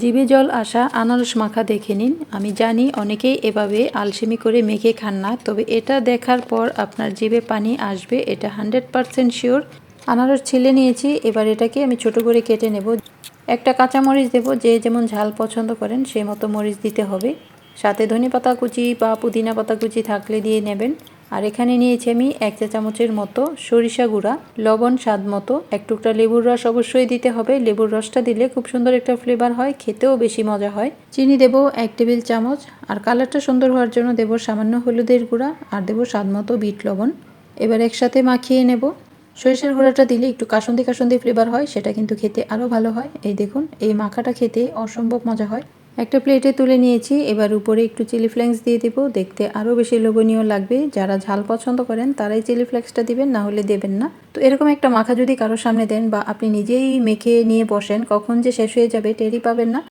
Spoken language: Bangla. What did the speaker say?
জিভে জল আসা আনারস মাখা দেখে নিন। আমি জানি অনেকেই এভাবে আলসেমি করে মেখে খান না, তবে এটা দেখার পর আপনার জিভে পানি আসবে, এটা 100% শিওর। আনারস ছিলে নিয়েছি, এবার এটাকে আমি ছোট করে কেটে নেব। একটা কাঁচামরিচ দেব, যে যেমন ঝাল পছন্দ করেন সেই মতো মরিচ দিতে হবে। সাথে ধনেপাতা কুচি বা পুদিনা পাতা কুচি থাকলে দিয়ে নেবেন। আর এখানে নিয়েছি আমি 1 চা চামচের মতো সরিষা গুঁড়া, লবণ স্বাদ মতো, এক টুকরা লেবুর রস অবশ্যই দিতে হবে। লেবুর রসটা দিলে খুব সুন্দর একটা ফ্লেভার হয়, খেতেও বেশি মজা হয়। চিনি দেব 1 টেবিল চামচ, আর কালারটা সুন্দর হওয়ার জন্য দেব সামান্য হলুদের গুঁড়া, আর দেব স্বাদ মতো বিট লবণ। এবার একসাথে মাখিয়ে নেব। সরিষার গুঁড়াটা দিলে একটু কাসুন্দি কাসুন্দি ফ্লেভার হয়, সেটা কিন্তু খেতে আরও ভালো হয়। এই দেখুন, এই মাখাটা খেতে অসম্ভব মজা হয়। একটা প্লেটে তুলে নিয়েছি, এবার উপরে একটু চিলি ফ্লেক্স দিয়ে দেবো, দেখতে আরও বেশি লোভনীয় লাগবে। যারা ঝাল পছন্দ করেন তারাই চিলি ফ্লেক্সটা দিবেন, না হলে দেবেন না। তো এরকম একটা মাখা যদি কারোর সামনে দেন বা আপনি নিজেই মেখে নিয়ে বসেন, কখন যে শেষ হয়ে যাবে টেরই পাবেন না।